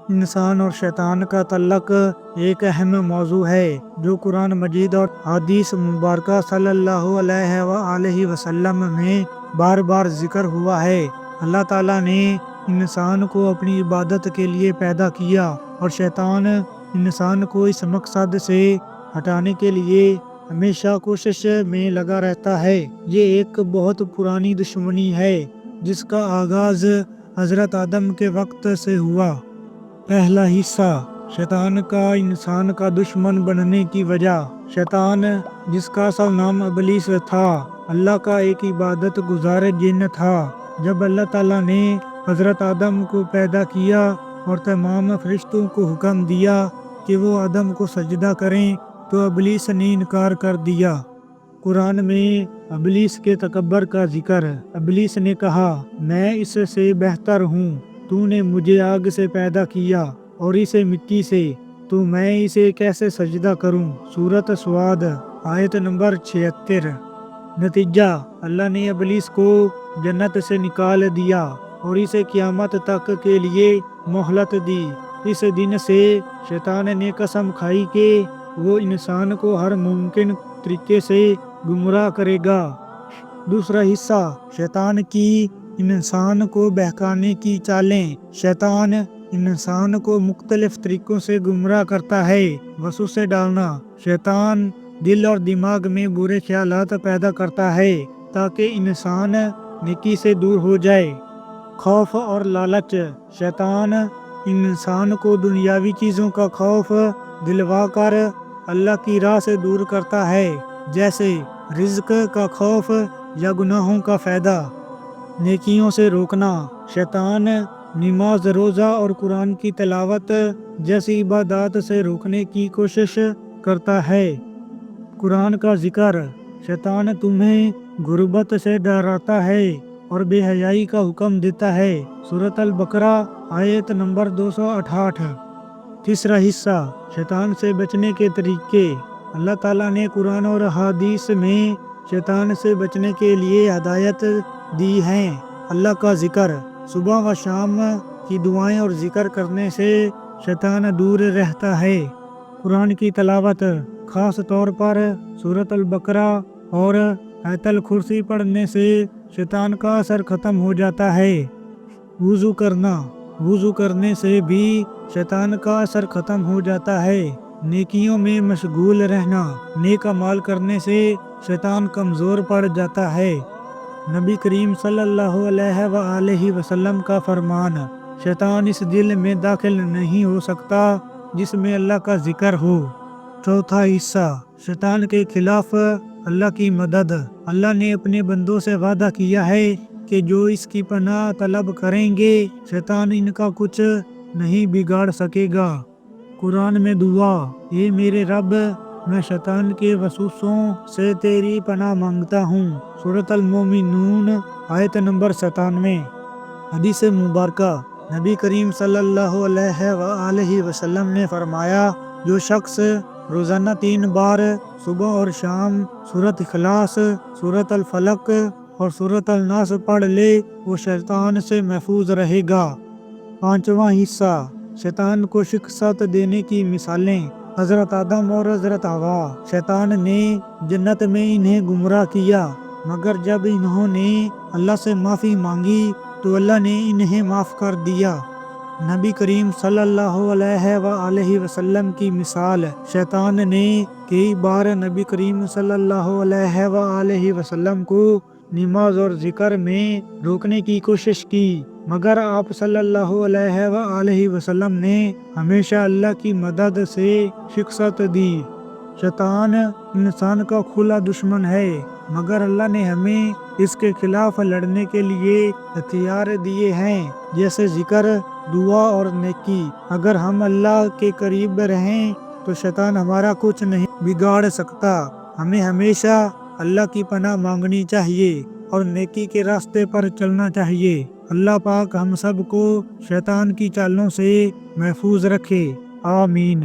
انسان اور شیطان کا تعلق ایک اہم موضوع ہے جو قرآن مجید اور حدیث مبارکہ صلی اللہ علیہ وآلہ وسلم میں بار بار ذکر ہوا ہے۔ اللہ تعالیٰ نے انسان کو اپنی عبادت کے لیے پیدا کیا اور شیطان انسان کو اس مقصد سے ہٹانے کے لیے ہمیشہ کوشش میں لگا رہتا ہے۔ یہ ایک بہت پرانی دشمنی ہے جس کا آغاز حضرت آدم کے وقت سے ہوا۔ پہلا حصہ، شیطان کا انسان کا دشمن بننے کی وجہ۔ شیطان، جس کا اصل نام ابلیس تھا، اللہ کا ایک عبادت گزار جن تھا۔ جب اللہ تعالیٰ نے حضرت آدم کو پیدا کیا اور تمام فرشتوں کو حکم دیا کہ وہ آدم کو سجدہ کریں تو ابلیس نے انکار کر دیا۔ قرآن میں ابلیس کے تکبر کا ذکر۔ ابلیس نے کہا، میں اس سے بہتر ہوں، تو نے مجھے آگ سے پیدا کیا اور اسے مٹی سے، تو میں اسے کیسے سجدہ کروں؟ سورۃ صاد آیت نمبر 76۔ نتیجہ، اللہ نے ابلیس کو جنت سے نکال دیا اور اسے قیامت تک کے لیے مہلت دی۔ اس دن سے شیطان نے قسم کھائی کہ وہ انسان کو ہر ممکن طریقے سے گمراہ کرے گا۔ دوسرا حصہ، شیطان کی انسان کو بہکانے کی چالیں۔ شیطان انسان کو مختلف طریقوں سے گمراہ کرتا ہے۔ وسوسے ڈالنا۔ شیطان دل اور دماغ میں برے خیالات پیدا کرتا ہے تاکہ انسان نیکی سے دور ہو جائے۔ خوف اور لالچ۔ شیطان انسان کو دنیاوی چیزوں کا خوف دلوا کر اللہ کی راہ سے دور کرتا ہے، جیسے رزق کا خوف یا گناہوں کا فائدہ۔ نیکیوں سے روکنا۔ شیطان نماز، روزہ اور قرآن کی تلاوت جیسی عبادات سے روکنے کی کوشش کرتا ہے۔ قرآن کا ذکر۔ شیطان تمہیں غربت سے ڈراتا ہے اور بے حیائی کا حکم دیتا ہے۔ سورۃ البقرہ آیت نمبر 268۔ تیسرا حصہ، شیطان سے بچنے کے طریقے۔ اللہ تعالیٰ نے قرآن اور حدیث میں شیطان سے بچنے کے لیے ہدایت دی ہیں۔ اللہ کا ذکر۔ صبح و شام کی دعائیں اور ذکر کرنے سے شیطان دور رہتا ہے۔ قرآن کی تلاوت، خاص طور پر سورۃ البقرہ اور آیت الکرسی پڑھنے سے شیطان کا اثر ختم ہو جاتا ہے۔ وضو کرنا۔ وضو کرنے سے بھی شیطان کا اثر ختم ہو جاتا ہے۔ نیکیوں میں مشغول رہنا۔ نیک اعمال کرنے سے شیطان کمزور پڑ جاتا ہے۔ نبی کریم صلی اللہ علیہ وآلہ وسلم کا فرمان، شیطان اس دل میں داخل نہیں ہو سکتا جس میں اللہ کا ذکر ہو۔ چوتھا حصہ، شیطان کے خلاف اللہ کی مدد۔ اللہ نے اپنے بندوں سے وعدہ کیا ہے کہ جو اس کی پناہ طلب کریں گے شیطان ان کا کچھ نہیں بگاڑ سکے گا۔ قرآن میں دعا، اے میرے رب، میں شیطان کے وسوسوں سے تیری پناہ مانگتا ہوں۔ سورۃ المومنون آیت نمبر 97۔ حدیث مبارکہ۔ نبی کریم صلی اللہ علیہ وآلہ وسلم نے فرمایا، جو شخص روزانہ 3 بار صبح اور شام سورۃ اخلاص، سورۃ الفلق اور سورۃ الناس پڑھ لے وہ شیطان سے محفوظ رہے گا۔ پانچواں حصہ، شیطان کو شکست دینے کی مثالیں۔ حضرت آدم اور حضرت حوا۔ شیطان نے جنت میں انہیں گمراہ کیا، مگر جب انہوں نے اللہ سے معافی مانگی تو اللہ نے انہیں معاف کر دیا۔ نبی کریم صلی اللہ علیہ وآلہ وسلم کی مثال۔ شیطان نے کئی بار نبی کریم صلی اللہ علیہ وآلہ وسلم کو نماز اور ذکر میں روکنے کی کوشش کی، مگر آپ صلی اللہ علیہ وآلہ وسلم نے ہمیشہ اللہ کی مدد سے شکست دی۔ شیطان انسان کا کھلا دشمن ہے، مگر اللہ نے ہمیں اس کے خلاف لڑنے کے لیے ہتھیار دیے ہیں، جیسے ذکر، دعا اور نیکی۔ اگر ہم اللہ کے قریب رہیں تو شیطان ہمارا کچھ نہیں بگاڑ سکتا۔ ہمیں ہمیشہ اللہ کی پناہ مانگنی چاہیے اور نیکی کے راستے پر چلنا چاہیے۔ اللہ پاک ہم سب کو شیطان کی چالوں سے محفوظ رکھے۔ آمین۔